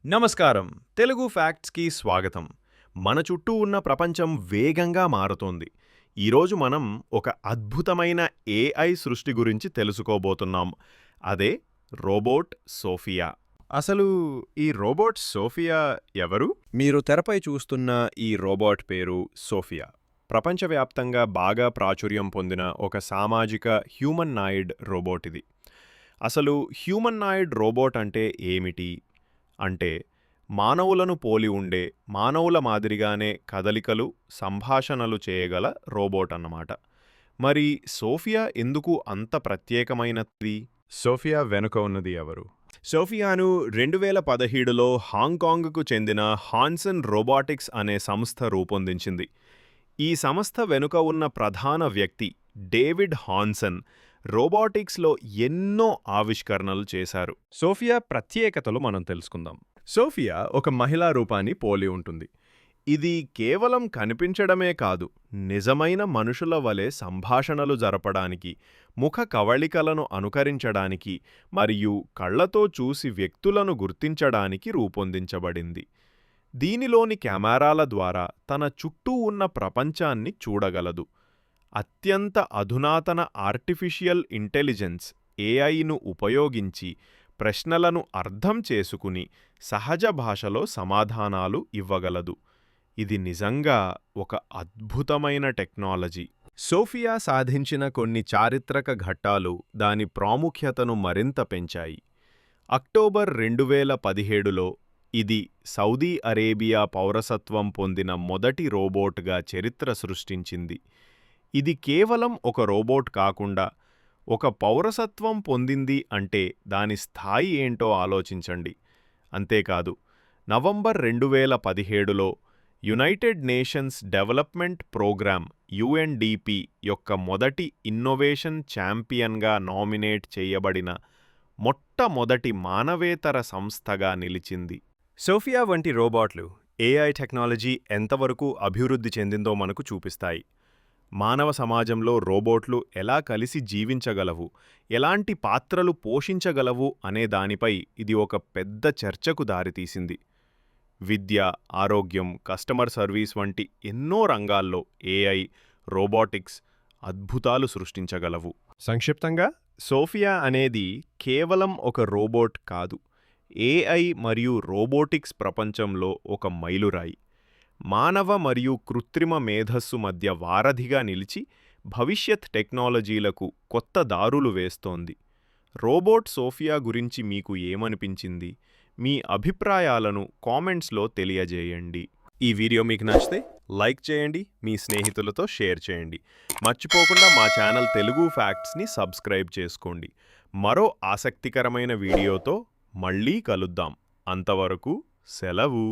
నమస్కారం. తెలుగు ఫ్యాక్ట్స్కి స్వాగతం. మన చుట్టూ ఉన్న ప్రపంచం వేగంగా మారుతోంది. ఈరోజు మనం ఒక అద్భుతమైన ఏఐ సృష్టి గురించి తెలుసుకోబోతున్నాం. అదే రోబోట్ సోఫియా. అసలు ఈ రోబోట్ సోఫియా ఎవరు? మీరు తెరపై చూస్తున్న ఈ రోబోట్ పేరు సోఫియా. ప్రపంచవ్యాప్తంగా బాగా ప్రాచుర్యం పొందిన ఒక సామాజిక హ్యూమన్నాయిడ్ రోబోట్ ఇది. అసలు హ్యూమన్నాయిడ్ రోబోట్ అంటే ఏమిటి? అంటే మానవులను పోలి ఉండే మానవుల మాదిరిగానే కదలికలు సంభాషణలు చేయగల రోబోట్ అన్నమాట. మరి సోఫియా ఎందుకు అంత ప్రత్యేకమైనది? సోఫియా వెనుక ఉన్నది ఎవరు? సోఫియాను 2017లో హాంకాంగ్కు చెందిన హాన్సన్ రోబోటిక్స్ అనే సంస్థ రూపొందించింది. ఈ సంస్థ వెనుక ఉన్న ప్రధాన వ్యక్తి డేవిడ్ హాన్సన్ రోబోటిక్స్లో ఎన్నో ఆవిష్కరణలు చేశారు. సోఫియా ప్రత్యేకతలు మనం తెలుసుకుందాం. సోఫియా ఒక మహిళా రూపాన్ని పోలి ఉంటుంది. ఇది కేవలం కనిపించడమే కాదు, నిజమైన మనుషుల వలె సంభాషణలు జరపడానికి, ముఖ కవళికలను అనుకరించడానికి మరియు కళ్లతో చూసి వ్యక్తులను గుర్తించడానికి రూపొందించబడింది. దీనిలోని కెమెరాల ద్వారా తన చుట్టూ ఉన్న ప్రపంచాన్ని చూడగలదు. అత్యంత అధునాతన ఆర్టిఫిషియల్ ఇంటెలిజెన్స్ ఏఐను ఉపయోగించి ప్రశ్నలను అర్థం చేసుకుని సహజ భాషలో సమాధానాలు ఇవ్వగలదు. ఇది నిజంగా ఒక అద్భుతమైన టెక్నాలజీ. సోఫియా సాధించిన కొన్ని చారిత్రక ఘట్టాలు దాని ప్రాముఖ్యతను మరింత పెంచాయి. అక్టోబర్ 2017లో ఇది సౌదీ అరేబియా పౌరసత్వం పొందిన మొదటి రోబోట్గా చరిత్ర సృష్టించింది. ఇది కేవలం ఒక రోబోట్ కాకుండా ఒక పౌరసత్వం పొందింది అంటే దాని స్థాయి ఏంటో ఆలోచించండి. అంతేకాదు, నవంబర్ 2017లో United Nations development programme UNDP యొక్క మొదటి ఇన్నోవేషన్ ఛాంపియన్గా నామినేట్ చేయబడిన మొట్టమొదటి మానవేతర సంస్థగా నిలిచింది. సోఫియా వంటి రోబోట్లు ఏఐ టెక్నాలజీ ఎంతవరకు అభివృద్ధి చెందిందో మనకు చూపిస్తాయి. మానవ సమాజంలో రోబోట్లు ఎలా కలిసి జీవించగలవు, ఎలాంటి పాత్రలు పోషించగలవు అనే దానిపై ఇది ఒక పెద్ద చర్చకు దారితీసింది. విద్య, ఆరోగ్యం, కస్టమర్ సర్వీస్ వంటి ఎన్నో రంగాల్లో ఏఐ, రోబోటిక్స్ అద్భుతాలు సృష్టించగలవు. సంక్షిప్తంగా, సోఫియా అనేది కేవలం ఒక రోబోట్ కాదు, ఏఐ మరియు రోబోటిక్స్ ప్రపంచంలో ఒక మైలురాయి. మానవ మరియు కృత్రిమ మేధస్సు మధ్య వారధిగా నిలిచి భవిష్యత్ టెక్నాలజీలకు కొత్త దారులు వేస్తోంది. రోబోట్ సోఫియా గురించి మీకు ఏమనిపించింది? మీ అభిప్రాయాలను కామెంట్స్లో తెలియజేయండి. ఈ వీడియో మీకు నచ్చితే లైక్ చేయండి, మీ స్నేహితులతో షేర్ చేయండి. మర్చిపోకుండా మా ఛానల్ తెలుగు ఫ్యాక్ట్స్ని సబ్స్క్రైబ్ చేసుకోండి. మరో ఆసక్తికరమైన వీడియోతో మళ్ళీ కలుద్దాం. అంతవరకు సెలవు.